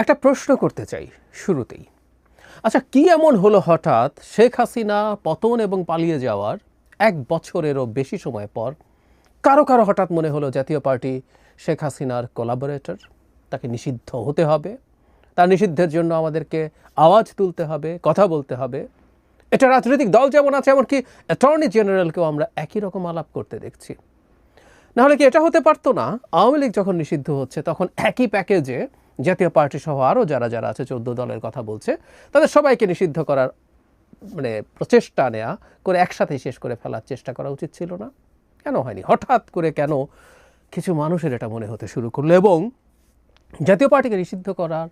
একটা প্রশ্ন করতে চাই শুরুতেই। আচ্ছা, কি এমন হলো হঠাৎ শেখ হাসিনা পতন এবং পালিয়ে যাওয়ার ১ বছরেরও বেশি সময় পর কারো কারো হঠাৎ মনে হলো জাতীয় পার্টি শেখ হাসিনার কোলাবোরেটর, তাকে নিষিদ্ধ হতে হবে, তার নিষিদ্ধের জন্য আমাদেরকে আওয়াজ তুলতে হবে, কথা বলতে হবে। এটা রাজনৈতিক দল যেমন আছে, এমনকি অ্যাটর্নি জেনারেলকেও আমরা একই রকম আলাপ করতে দেখছি। নাহলে কি এটা হতে পারতো না, আওয়ামী লীগ যখন নিষিদ্ধ হচ্ছে তখন একই প্যাকেজে জাতীয় পার্টি সহ আরও যারা যারা আছে 14 দলের কথা বলছে, তাদের সবাইকে নিষিদ্ধ করার প্রচেষ্টা নেওয়া করে একসাথে শেষ করে ফেলার চেষ্টা করা উচিত ছিল না? কেন হয়নি? হঠাৎ করে কেন কিছু মানুষের এটা মনে হতে শুরু করলো? এবং জাতীয় পার্টিকে নিষিদ্ধ করার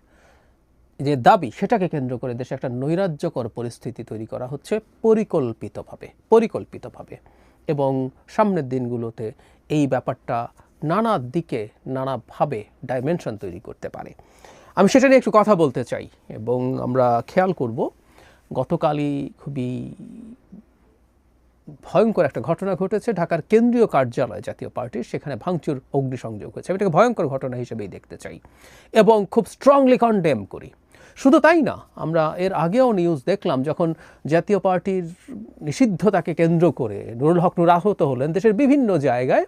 যে দাবি, সেটাকে কেন্দ্র করে দেশে একটা নৈরাজ্যকর পরিস্থিতি তৈরি করা হচ্ছে পরিকল্পিতভাবে। এবং সামনের দিনগুলোতে এই ব্যাপারটা নানা দিকে নানাভাবে ডাইমেনশন তৈরি করতে পারে। আমি সেটা নিয়ে একটু কথা বলতে চাই। এবং আমরা খেয়াল করব, গতকালই খুবই ভয়ঙ্কর একটা ঘটনা ঘটেছে ঢাকার কেন্দ্রীয় কার্যালয় জাতীয় পার্টির, সেখানে ভাঙচুর, অগ্নিসংযোগ হয়েছে। আমি এটাকে ভয়ঙ্কর ঘটনা হিসেবেই দেখতে চাই এবং খুব স্ট্রংলি কনডেম করি। শুধু তাই না, আমরা এর আগেও নিউজ দেখলাম যখন জাতীয় পার্টির নিষিদ্ধতাকে কেন্দ্র করে নুরুল হক নূর আহত হলেন, দেশের বিভিন্ন জায়গায়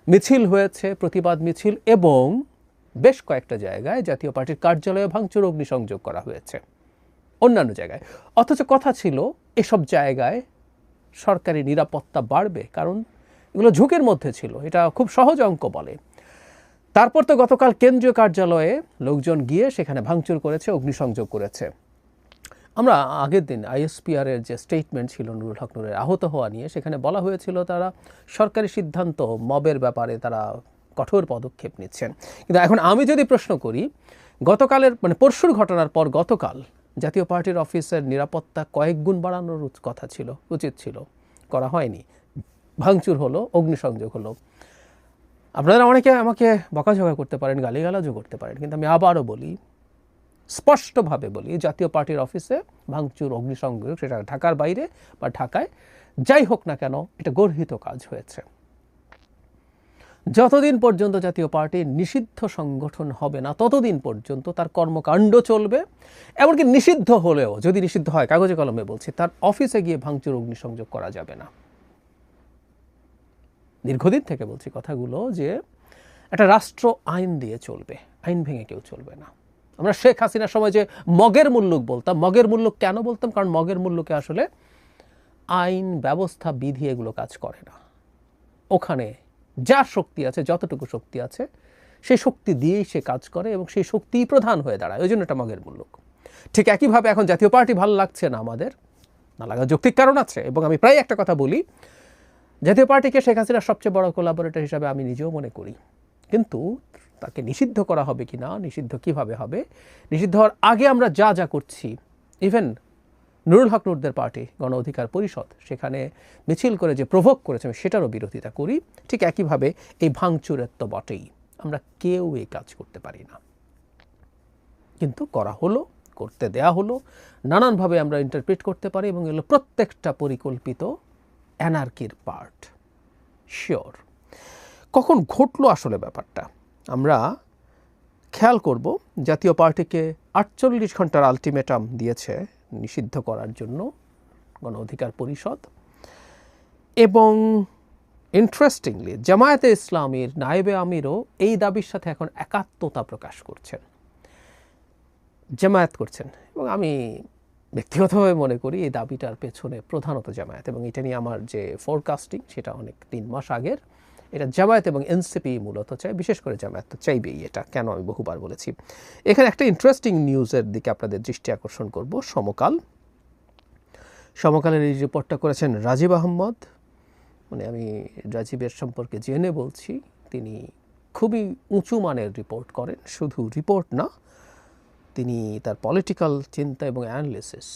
মিছিল হয়েছে, প্রতিবাদ মিছিল, এবং বেশ কয়েকটা জায়গায় জাতীয় পার্টির কার্যালয়ে ভাঙচুর, অগ্নিসংযোগ করা হয়েছে অন্যান্য জায়গায়। অথচ কথা ছিল এসব জায়গায় সরকারি নিরাপত্তা বাড়বে, কারণ এগুলো ঝুঁকির মধ্যে ছিল। এটা খুব সহজ অঙ্ক বলে। তারপর তো গতকাল কেন্দ্রীয় কার্যালয়ে লোকজন গিয়ে সেখানে ভাঙচুর করেছে, অগ্নিসংযোগ করেছে। আমরা আগের দিন আইএসপিআরের যে স্টেটমেন্ট ছিল নুরুল হক নূরের আহত হওয়া নিয়ে, সেখানে বলা হয়েছিল তারা সরকারি সিদ্ধান্ত, মবের ব্যাপারে তারা কঠোর পদক্ষেপ নিচ্ছেন। কিন্তু এখন আমি যদি প্রশ্ন করি, গতকালের পরশুর ঘটনার পর গতকাল জাতীয় পার্টির অফিসের নিরাপত্তা কয়েক গুণ বাড়ানোর কথা ছিল, উচিত ছিল, করা হয়নি। ভাঙচুর হলো, অগ্নিসংযোগ হলো। আপনারা অনেকে আমাকে বকাঝকা করতে পারেন, গালিগালাজও করতে পারেন, কিন্তু আমি আবারও বলি, স্পষ্টভাবে বলি, জাতীয় পার্টির অফিসে ভাঙচুর, অগ্নিসংযোগ, সেটা ঢাকার বাইরে বা ঢাকায় যাই হোক না কেন, এটা গর্হিত কাজ হয়েছে। যতদিন পর্যন্ত জাতীয় পার্টি নিষিদ্ধ সংগঠন হবে না, ততদিন পর্যন্ত তার কর্মকাণ্ড চলবে। এমনকি নিষিদ্ধ হলেও, যদি নিষিদ্ধ হয়, কাগজে কলমে বলছি, তার অফিসে গিয়ে ভাঙচুর, অগ্নিসংযোগ করা যাবে না। দীর্ঘদিন থেকে বলছি কথাগুলো, যে একটা রাষ্ট্র আইন দিয়ে চলবে, আইন ভেঙে কেউ চলবে না। আমরা শেখ হাসিনার সময় যে মগের মুল্লুক বলতাম, মগের মুল্লুক কেন বলতাম? কারণ মগের মুল্লুকে আসলে আইন, ব্যবস্থা, বিধি এগুলো কাজ করে না। ওখানে যা শক্তি আছে, যতটুকু শক্তি আছে, সেই শক্তি দিয়েই সে কাজ করে এবং সেই শক্তিই প্রধান হয়ে দাঁড়ায়। ওই জন্য এটা মগের মুল্লুক। ঠিক একইভাবে এখন জাতীয় পার্টি ভালো লাগছে না আমাদের, না লাগার যৌক্তিক কারণ আছে। এবং আমি প্রায় একটা কথা বলি, জাতীয় পার্টিকে শেখ হাসিনার সবচেয়ে বড় কোলাবোরেটর হিসাবে আমি নিজেও মনে করি। কিন্তু তাকে নিষিদ্ধ করা হবে কি না, নিষিদ্ধ কিভাবে হবে, নিষিদ্ধ হওয়ার আগে আমরা যা যা করছি, ইভেন নুরুল হক নূরদের পার্টি গণ অধিকার পরিষদ সেখানে মিছিল করে যে প্রভোগ করেছে, সেটারও বিরোধিতা করি। ঠিক একইভাবে এই ভাঙচুরের তো বটেই, আমরা কেউ এই কাজ করতে পারি না, কিন্তু করা হলো, করতে দেয়া হলো, নানানভাবে আমরা ইন্টারপ্রিট করতে পারি, এবং এগুলো প্রত্যেকটা পরিকল্পিত অ্যানার্কির পার্ট। শিওর কখন ঘটলো আসলে ব্যাপারটা আমরা খেয়াল করব। জাতীয় পার্টিকে 48 ঘন্টার আলটিমেটাম দিয়েছে নিষিদ্ধ করার জন্য গণ অধিকার পরিষদ, এবং ইন্টারেস্টিংলি জামায়াতে ইসলামীর নায়েবে আমিরও এই দাবির সাথে এখন একাত্মতা প্রকাশ করছেন, জামায়াত করছেন। এবং আমি ব্যক্তিগতভাবে মনে করি এই দাবিটার পেছনে প্রধানত জামায়াত, এবং এটা নিয়ে আমার যে ফোরকাস্টিং সেটা অনেক 3 মাস আগের। এটা জামায়াত এবং এনসিপি মূলত চাই, বিশেষ করে জামায়াত তো চাইবেই, এটা কেন আমি বহুবার বলেছি। এখানে একটা ইন্টারেস্টিং নিউজের দিকে আপনাদের দৃষ্টি আকর্ষণ করব। সমকালের এই রিপোর্টটা করেছেন রাজীব আহমদ। আমি রাজীবের সম্পর্কে জেনে বলছি, তিনি খুবই উঁচু মানের রিপোর্ট করেন। শুধু রিপোর্ট না, তিনি তার পলিটিক্যাল চিন্তা এবং অ্যানালিসিস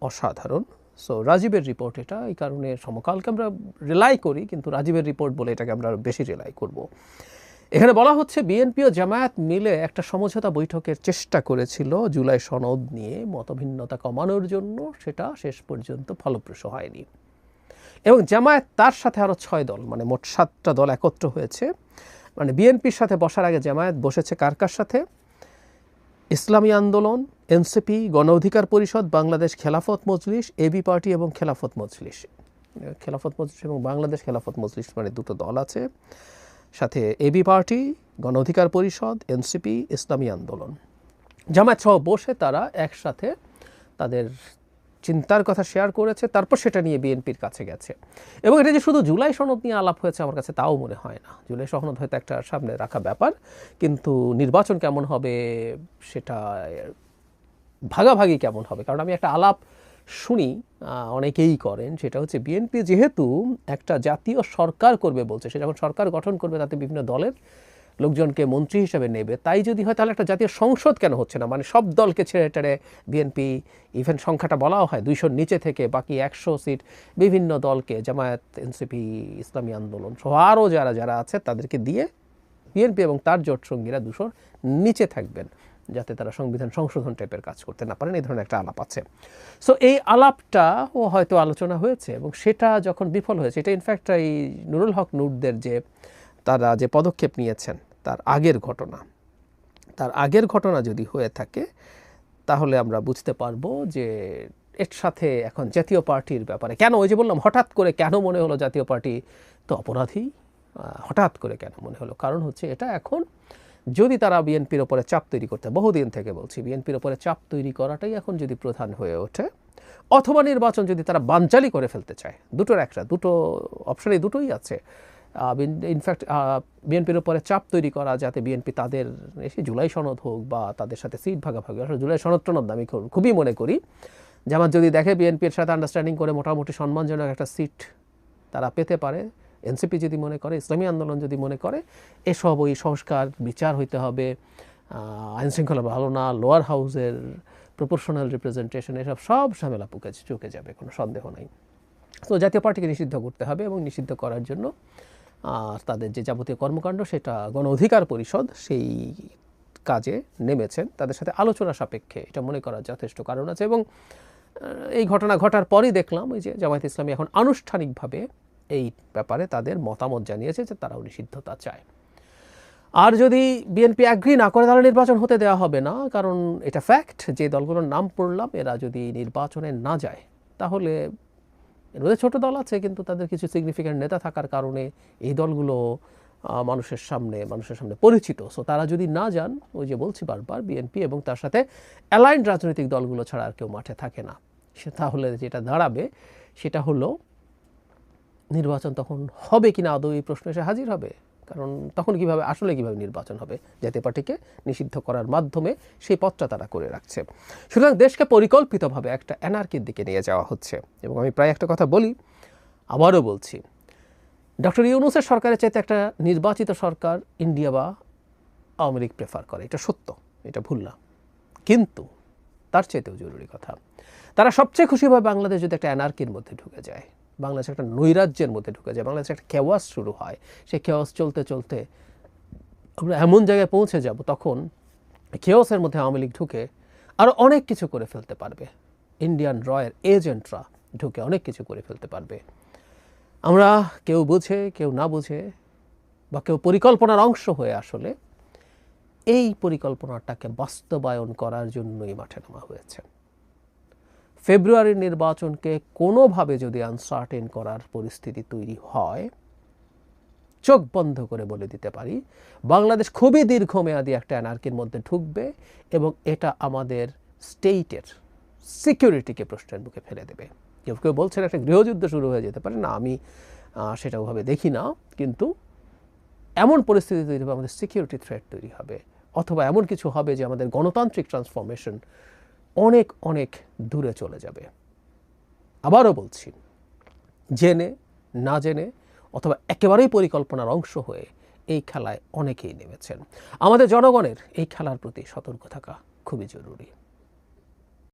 অসাধারণ। সো রাজীবের রিপোর্ট এটা, এই কারণে সমকালকে আমরা রিলাই করি, কিন্তু রাজীবের রিপোর্ট বলে এটাকে আমরা বেশি রিলাই করব। এখানে বলা হচ্ছে বিএনপি ও জামায়াত মিলে একটা সমঝোতা বৈঠকের চেষ্টা করেছিল জুলাই সনদ নিয়ে মতভিন্নতা কমানোর জন্য, সেটা শেষ পর্যন্ত ফলপ্রসূ হয়নি। এবং জামায়াত তার সাথে আরও 6 দল, মোট 7টা দল একত্র হয়েছে। বিএনপির সাথে বসার আগে জামায়াত বসেছে কার কার সাথে? ইসলামী আন্দোলন, এনসিপি, গণ অধিকার পরিষদ, বাংলাদেশ খেলাফত মজলিস, এবি পার্টি এবং খেলাফত মজলিস। খেলাফত মজলিস এবং বাংলাদেশ খেলাফত মজলিস মানে দুটো দল আছে, সাথে এবি পার্টি, গণ অধিকার পরিষদ, এনসিপি, ইসলামী আন্দোলন, জামায়াত সহ বসে তারা একসাথে তাদের চিন্তার কথা শেয়ার করেছে, তারপর সেটা নিয়ে বিএনপির কাছে গেছে। এবং এটা যে শুধু জুলাই সনদ নিয়ে আলাপ হয়েছে আমার কাছে তাও মনে হয় না। জুলাই সনদ হয়তো একটা সামনে রাখা ব্যাপার, কিন্তু নির্বাচন কেমন হবে সেটা ভাগাভাগি কেমন হবে। কারণ আমি একটা আলাপ শুনি, অনেকেই করেন, সেটা হচ্ছে বিএনপি যেহেতু একটা জাতীয় সরকার করবে বলছে, সে যখন সরকার গঠন করবে তাতে বিভিন্ন দলের লোকজনকে মন্ত্রী হিসেবে নেবে, তাই যদি হয় তাহলে একটা জাতীয় সংসদ কেন হচ্ছে না, মানে সব দলকে ছেড়ে টেড়ে বিএনপি, ইভেন সংখ্যাটা বলাও হয় 200-র নিচে থেকে বাকি 100 সিট বিভিন্ন দলকে, জামায়াত, এনসিপি, ইসলামী আন্দোলন সহ আরও যারা যারা আছে তাদেরকে দিয়ে বিএনপি এবং তার জোট সঙ্গীরা 200-র নিচে থাকবেন, যাতে তারা সংবিধান সংশোধন টাইপের কাজ করতে না পারেন, এই ধরনের একটা আলাপ আছে। সো এই আলাপটাও হয়তো আলোচনা হয়েছে এবং সেটা যখন বিফল হয়েছে, এটা ইনফ্যাক্ট এই নুরুল হক নূরদের যে তারা যে পদক্ষেপ নিয়েছেন তার আগের ঘটনা যদি হয়ে থাকে তাহলে আমরা বুঝতে পারবো যে এর সাথে এখন জাতীয় পার্টির ব্যাপারে কেন, ওই যে বললাম হঠাৎ করে কেন মনে হলো জাতীয় পার্টি তো অপরাধী, হঠাৎ করে কেন মনে হলো, কারণ হচ্ছে এটা এখন যদি তারা বিএনপির ওপরে চাপ তৈরি করতে, বহুদিন থেকে বলছি বিএনপির ওপরে চাপ তৈরি করাটাই এখন যদি প্রধান হয়ে ওঠে, অথবা নির্বাচন যদি তারা বানচালি করে ফেলতে চায়, দুটোর একটা, দুটো অপশানই দুটোই আছে। ইনফ্যাক্ট বিএনপির উপরে চাপ তৈরি করা যাতে বিএনপি তাদের এসে জুলাই সনদ হোক বা তাদের সাথে সিট ভাগাভাগি, আসলে জুলাই সনদ টনদ আমি খুবই মনে করি জামাত যদি দেখে বিএনপির সাথে আন্ডারস্ট্যান্ডিং করে মোটামুটি সম্মানজনক একটা সিট তারা পেতে পারে, এনসিপি যদি মনে করে, ইসলামী আন্দোলন যদি মনে করে এসব ওই সংস্কার বিচার হইতে হবে, আইনশৃঙ্খলা ভালো না, লোয়ার হাউসের প্রপোর্শনাল রিপ্রেজেন্টেশন, এসব সব ঝামেলা চুকে যাবে, কোনো সন্দেহ নাই। তো জাতীয় পার্টিকে নিষিদ্ধ করতে হবে এবং নিষিদ্ধ করার জন্য তাদের যে যাবতীয় কর্মকাণ্ড সেটা গণ অধিকার পরিষদ সেই কাজে নেমেছেন, তাদের সাথে আলোচনা সাপেক্ষে এটা মনে করার যথেষ্ট কারণ আছে। এবং এই ঘটনা ঘটার পরই দেখলাম ওই যে জামায়াত ইসলামী এখন আনুষ্ঠানিকভাবে এই ব্যাপারে তাদের মতামত জানিয়েছে যে তারাও নিষিদ্ধতা চায়। আর যদি বিএনপি অ্যাগ্রি না করে তাহলে নির্বাচন হতে দেওয়া হবে না, কারণ এটা ফ্যাক্ট যে দলগুলোর নাম পড়লাম এরা যদি নির্বাচনে না যায় তাহলে এর মধ্যে ছোটো দল আছে কিন্তু তাদের কিছু সিগনিফিক্যান্ট নেতা থাকার কারণে এই দলগুলো মানুষের সামনে পরিচিত। সো তারা যদি না যান, ওই যে বলছি বারবার, বিএনপি এবং তার সাথে অ্যালাইন্ড রাজনৈতিক দলগুলো ছাড়া আর কেউ মাঠে থাকে না, সে তাহলে যেটা দাঁড়াবে সেটা হলো নির্বাচন তখন হবে কিনা আদৌ এই প্রশ্ন এসে হাজির হবে। কারণ তখন কিভাবে নির্বাচন হবে, জাতীয় পার্টিকে নিষিদ্ধ করার মাধ্যমে সেই পথটা তারা করে রাখছে। সুতরাং দেশকে পরিকল্পিতভাবে একটা অ্যানার্কির দিকে নিয়ে যাওয়া হচ্ছে। এবং আমি প্রায় একটা কথা বলি, আবারও বলছি, ডক্টর ইউনূসের সরকারের চাইতে একটা নির্বাচিত সরকার ইন্ডিয়া বা আওয়ামী লীগ প্রেফার করে, এটা সত্য, এটা ভুল না। কিন্তু তার চাইতেও জরুরি কথা, তারা সবচেয়ে খুশি হয় বাংলাদেশ যদি একটা অ্যানার্কির মধ্যে ঢুকে যায়, বাংলাদেশ একটা নৈরাজ্যের মধ্যে ঢুকে যায়, বাংলাদেশে একটা কেওয়াস শুরু হয়, সেই কেওয়াস চলতে চলতে আমরা এমন জায়গায় পৌঁছে যাব তখন কেওয়াসের মধ্যে আওয়ামী লীগ ঢুকে আরও অনেক কিছু করে ফেলতে পারবে, ইন্ডিয়ান রয়ের এজেন্টরা ঢুকে অনেক কিছু করে ফেলতে পারবে। আমরা কেউ বুঝে কেউ না বুঝে বা কেউ পরিকল্পনার অংশ হয়ে আসলে এই পরিকল্পনাটাকে বাস্তবায়ন করার জন্যই মাঠে নামা হয়েছে। ফেব্রুয়ারির নির্বাচনকে কোনোভাবে যদি আনসার্টেন করার পরিস্থিতি তৈরি হয়, চোখ বন্ধ করে বলে দিতে পারি বাংলাদেশ খুবই দীর্ঘমেয়াদী একটা অ্যানার্কির মধ্যে ঢুকবে এবং এটা আমাদের স্টেটের সিকিউরিটিকে প্রশ্নের মুখে ফেলে দেবে। কেউ কেউ বলছেন একটা গৃহযুদ্ধ শুরু হয়ে যেতে পারে, না আমি সেটা ওভাবে দেখি না, কিন্তু এমন পরিস্থিতি তৈরি হবে, আমাদের সিকিউরিটি থ্রেট তৈরি হবে, অথবা এমন কিছু হবে যে আমাদের গণতান্ত্রিক ট্রান্সফরমেশন অনেক অনেক দূরে চলে যাবে। আবারও বলছি, জেনে না জেনে অথবা একেবারেই পরিকল্পনার অংশ হয়ে এই খেলায় অনেকেই নেমেছেন। আমাদের জনগণের এই খেলার প্রতি সতর্ক থাকা খুবই জরুরি।